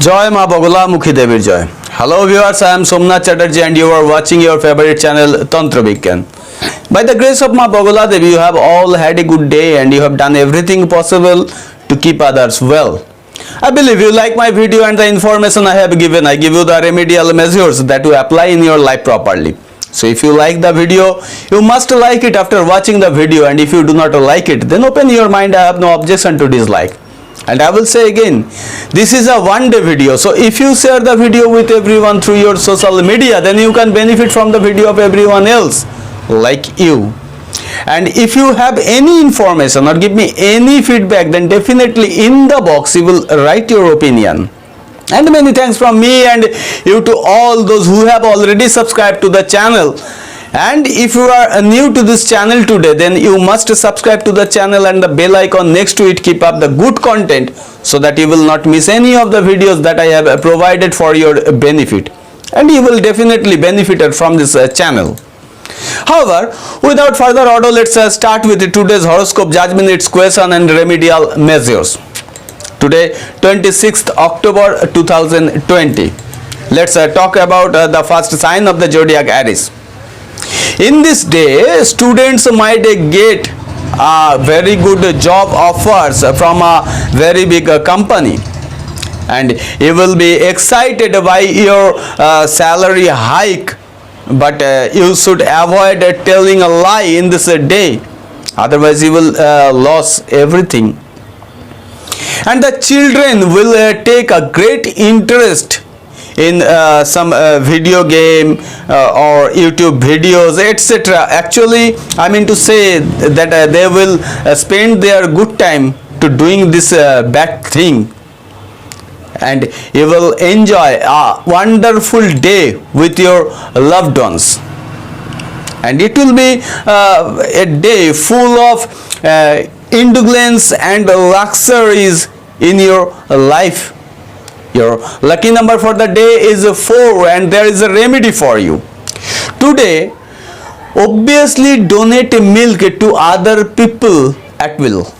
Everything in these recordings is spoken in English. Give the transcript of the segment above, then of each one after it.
Joy Ma Bogula Mukhi Devir Joy. Hello viewers, I am Somnath Chatterjee and you are watching your favorite channel Tantra Vigyan. By the grace of Ma Bogula Devi, you have all had a good day and you have done everything possible to keep others well. I believe you like my video and the information I have given. I give you the remedial measures that you apply in your life properly. So if you like the video, you must like it after watching the video, and if you do not like it, then open your mind. I have no objection to dislike. And I will say again, this is a one-day video. So if you share the video with everyone through your social media, then you can benefit from the video of everyone else like you. And if you have any information or give me any feedback, then definitely in the box you will write your opinion. And many thanks from me and you to all those who have already subscribed to the channel. And if you are new to this channel today, then you must subscribe to the channel and the bell icon next to it. Keep up the good content so that you will not miss any of the videos that I have provided for your benefit. And you will definitely benefit from this channel. However, without further ado, let's start with today's horoscope judgment, its question and remedial measures. Today, 26th October 2020. Let's talk about the first sign of the zodiac, Aries. In this day, students might get very good job offers from a very big company, and you will be excited by your salary hike, but you should avoid telling a lie in this day, otherwise you will lose everything. And the children will take a great interest in some video game or YouTube videos, etc. Actually, I mean to say that they will spend their good time to doing this bad thing, and you will enjoy a wonderful day with your loved ones, and it will be a day full of indulgence and luxuries in your life. Your lucky number for the day is 4, and there is a remedy for you. Today, obviously donate milk to other people at will.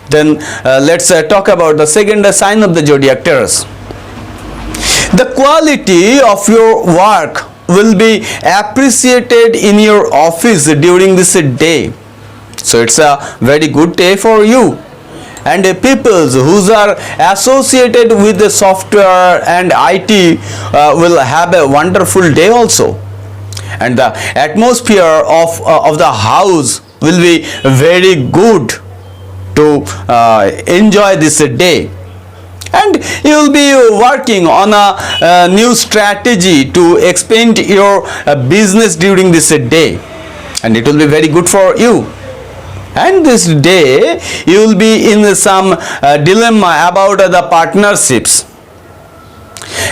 Then let's talk about the second sign of the zodiac, Taurus. The quality of your work will be appreciated in your office during this day. So it's a very good day for you. And people who are associated with the software and IT will have a wonderful day also. And the atmosphere of the house will be very good to enjoy this day. And you will be working on a new strategy to expand your business during this day. And it will be very good for you. And this day you will be in some dilemma about the partnerships,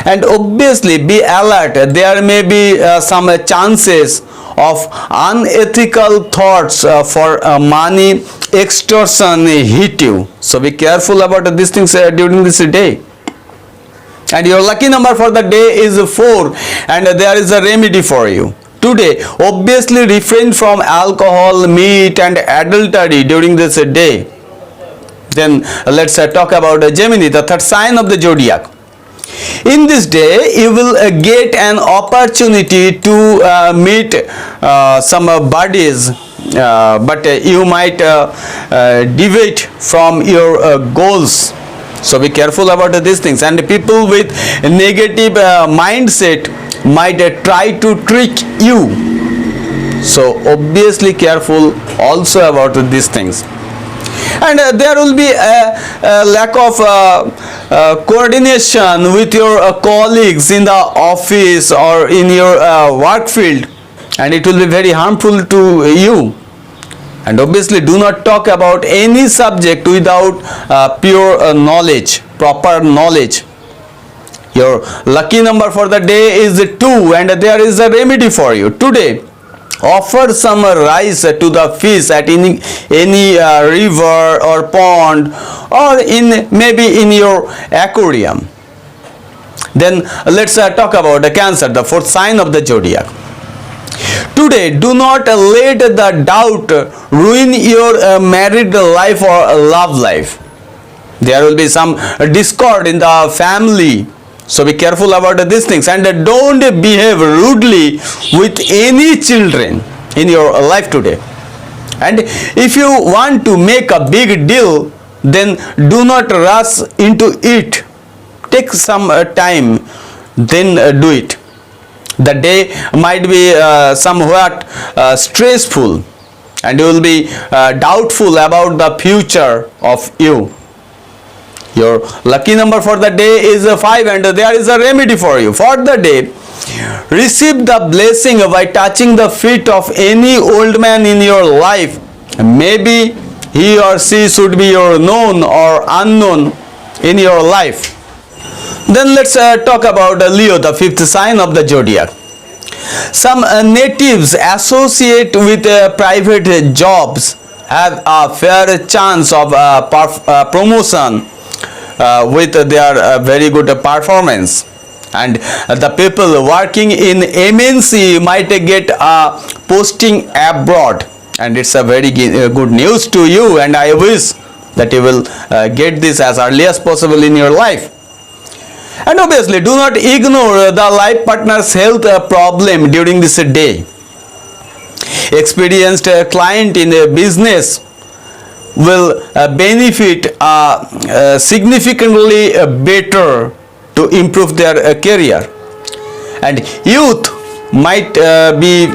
and obviously be alert. There may be some chances of unethical thoughts for money extortion hit you, so be careful about these things during this day. And your lucky number for the day is 4, and there is a remedy for you. Today, obviously refrain from alcohol, meat and adultery during this day. Then let's talk about Gemini, the third sign of the zodiac. In this day, you will get an opportunity to meet some buddies, but you might deviate from your goals. So be careful about these things. And people with negative mindset might try to trick you, so obviously careful also about these things. And there will be a lack of coordination with your colleagues in the office or in your work field, and it will be very harmful to you. And obviously do not talk about any subject without pure knowledge, proper knowledge. Your lucky number for the day is 2, and there is a remedy for you. Today, offer some rice to the fish at any river or pond, or maybe in your aquarium. Then let's talk about the Cancer, the fourth sign of the zodiac. Today, do not let the doubt ruin your married life or love life. There will be some discord in the family. So be careful about these things, and don't behave rudely with any children in your life today. And if you want to make a big deal, then do not rush into it. Take some time, then do it. The day might be somewhat stressful, and you will be doubtful about the future of you. Your lucky number for the day is 5, and there is a remedy for you. For the day, receive the blessing by touching the feet of any old man in your life. Maybe he or she should be your known or unknown in your life. Then let's talk about Leo, the fifth sign of the zodiac. Some natives associate with private jobs have a fair chance of promotion with their very good performance, and the people working in MNC might get a posting abroad, and it's a very good news to you, and I wish that you will get this as early as possible in your life. And obviously, do not ignore the life partner's health problem during this day. Experienced client in a business will benefit significantly better to improve their career. And youth might be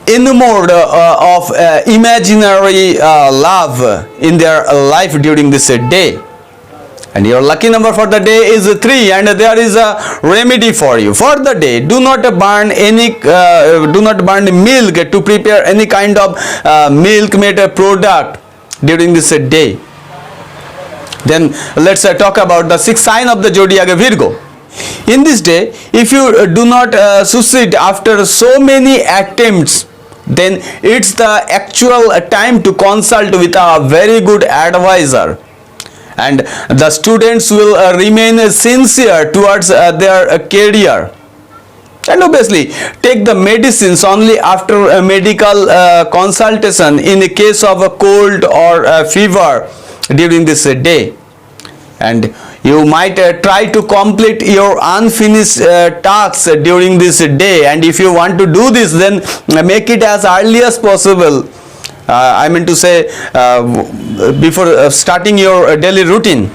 enamored of imaginary love in their life during this day. And your lucky number for the day is 3, and there is a remedy for you. For the day, do not burn milk to prepare any kind of milk-made product during this day. Then let's talk about the sixth sign of the zodiac, Virgo. In this day, if you do not succeed after so many attempts, then it's the actual time to consult with a very good advisor. And the students will remain sincere towards their career. And obviously, take the medicines only after a medical consultation in the case of a cold or a fever during this day. And you might try to complete your unfinished tasks during this day. And if you want to do this, then make it as early as possible. I mean to say before starting your daily routine.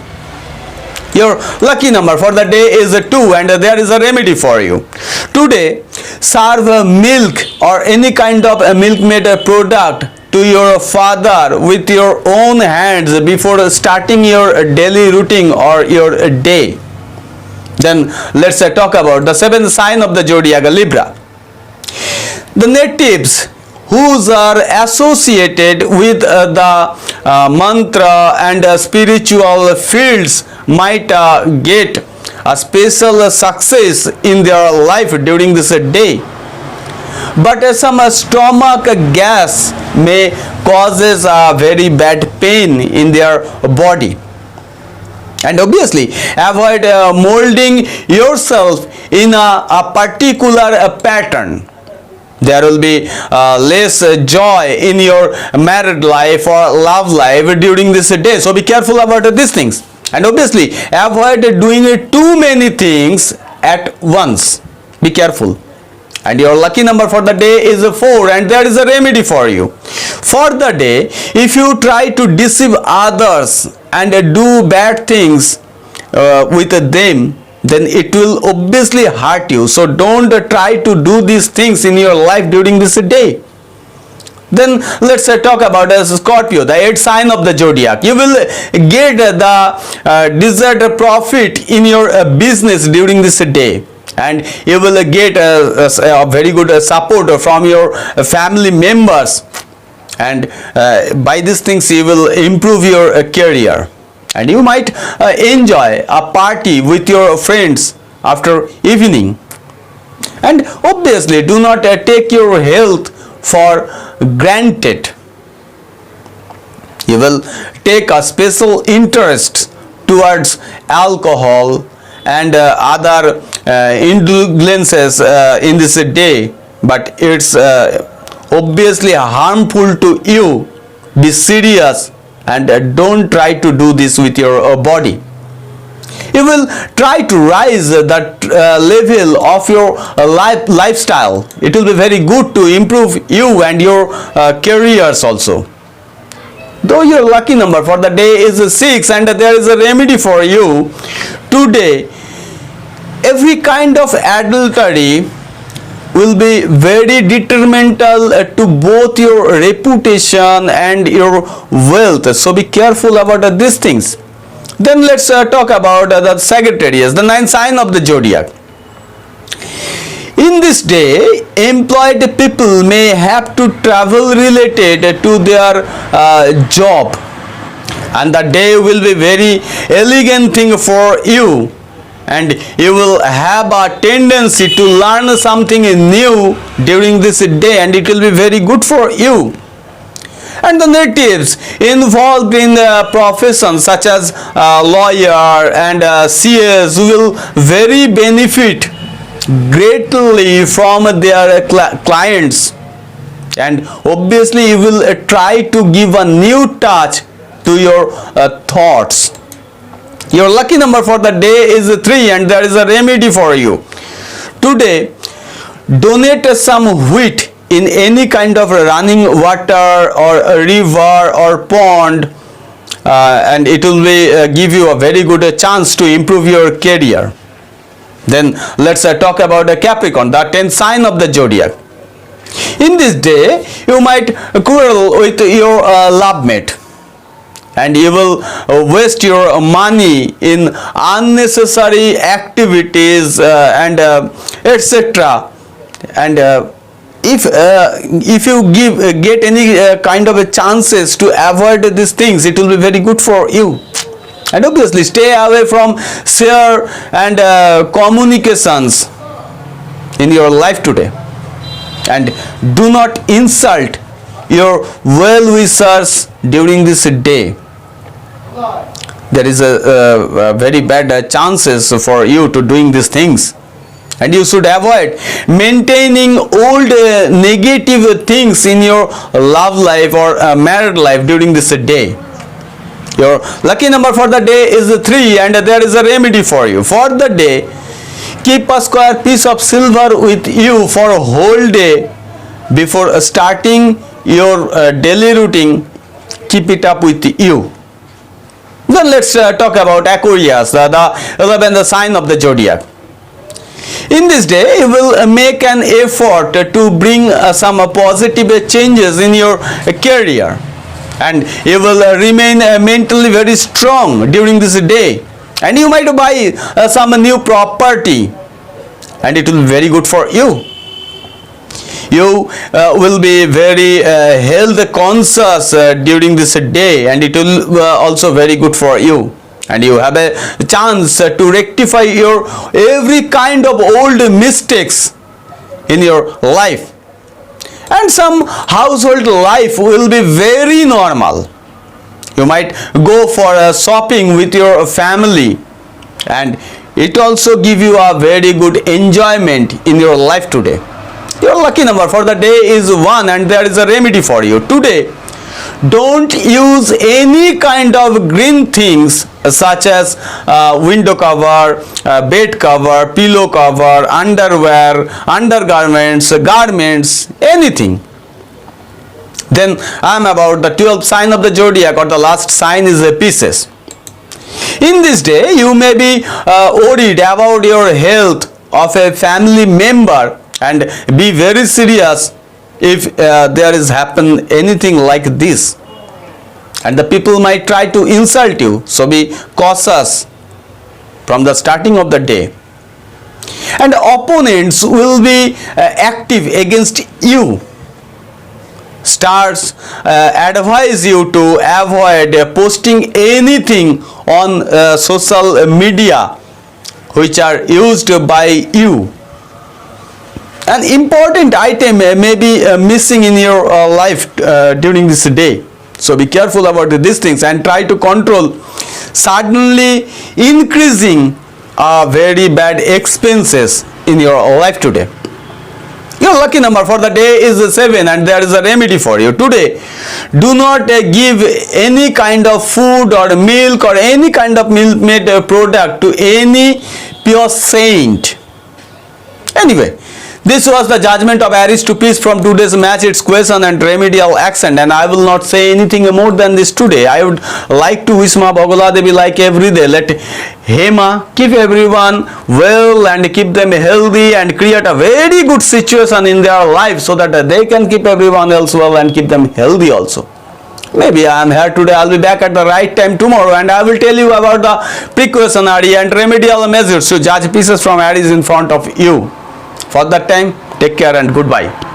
Your lucky number for the day is 2, and there is a remedy for you. Today, serve milk or any kind of a milk-made product to your father with your own hands before starting your daily routine or your day. Then let's talk about the seventh sign of the zodiac, Libra. The natives who are associated with the mantra and spiritual fields might get a special success in their life during this day. But some stomach gas may causes a very bad pain in their body. And obviously, avoid molding yourself in a particular pattern. There will be less joy in your married life or love life during this day. So be careful about these things. And obviously, avoid doing too many things at once. Be careful. And your lucky number for the day is 4, and there is a remedy for you. For the day, if you try to deceive others and do bad things with them, then it will obviously hurt you. So don't try to do these things in your life during this day. Then let's talk about Scorpio, the 8th sign of the zodiac. You will get the desired profit in your business during this day, and you will get a very good support from your family members, and by these things you will improve your career. And you might enjoy a party with your friends after evening. And obviously, do not take your health for granted. You will take a special interest towards alcohol and other indulgences in this day, but it's obviously harmful to you. Be serious and don't try to do this with your body. You will try to rise that level of your lifestyle. It will be very good to improve you and your careers also. Though your lucky number for the day is 6 and there is a remedy for you today, every kind of adultery will be very detrimental to both your reputation and your wealth. So be careful about these things. Then let's talk about the Sagittarius, the ninth sign of the zodiac. In this day, employed people may have to travel related to their job, and the day will be very elegant thing for you, and you will have a tendency to learn something new during this day, and it will be very good for you. And the natives involved in professions such as lawyer and CS will very benefit greatly from their clients, and obviously you will try to give a new touch to your thoughts. Your lucky number for the day is 3 and there is a remedy for you. Today, donate some wheat in any kind of running water or a river or pond, and it will be give you a very good chance to improve your career. Then let's talk about a Capricorn, the 10th sign of the zodiac. In this day, you might quarrel with your love mate, and you will waste your money in unnecessary activities and etc. And if you get any kind of chances to avoid these things, it will be very good for you. And obviously stay away from share and communications in your life today, and do not insult your well-wishers during this day. There is a very bad chances for you to doing these things, and you should avoid maintaining old negative things in your love life or married life during this day. Your lucky number for the day is 3 and there is a remedy for you. For the day, keep a square piece of silver with you for a whole day before starting your daily routine. Keep it up with you. Then let's talk about Aquarius, the 11th sign of the zodiac. In this day, you will make an effort to bring some positive changes in your career, and you will remain mentally very strong during this day, and you might buy some new property, and it will be very good for you. You will be very health conscious during this day, and it will also very good for you, and you have a chance to rectify your every kind of old mistakes in your life, and some household life will be very normal. You might go for a shopping with your family, and it also give you a very good enjoyment in your life today. Your lucky number for the day is 1 and there is a remedy for you. Today, don't use any kind of green things such as window cover, bed cover, pillow cover, underwear, undergarments, garments, anything. Then I am about the 12th sign of the zodiac, or the last sign is Pisces. In this day, you may be worried about your health of a family member, and be very serious if there is happen anything like this, and the people might try to insult you, so be cautious from the starting of the day. And opponents will be active against you. Stars advise you to avoid posting anything on social media which are used by you. An important item may be missing in your life during this day, so be careful about these things and try to control suddenly increasing very bad expenses in your life today. Your lucky number for the day is 7 and there is a remedy for you. Today, do not give any kind of food or milk or any kind of milk-made product to any pure saint. Anyway, this was the judgment of Aries to Pisces from today's match, its question and remedial action, and I will not say anything more than this today. I would like to wish Ma Bagala Devi like every day. Let Hema keep everyone well and keep them healthy and create a very good situation in their life so that they can keep everyone else well and keep them healthy also. Maybe I am here today, I will be back at the right time tomorrow and I will tell you about the precautionary and remedial measures to judge Pisces from Aries in front of you. For that time, take care and goodbye.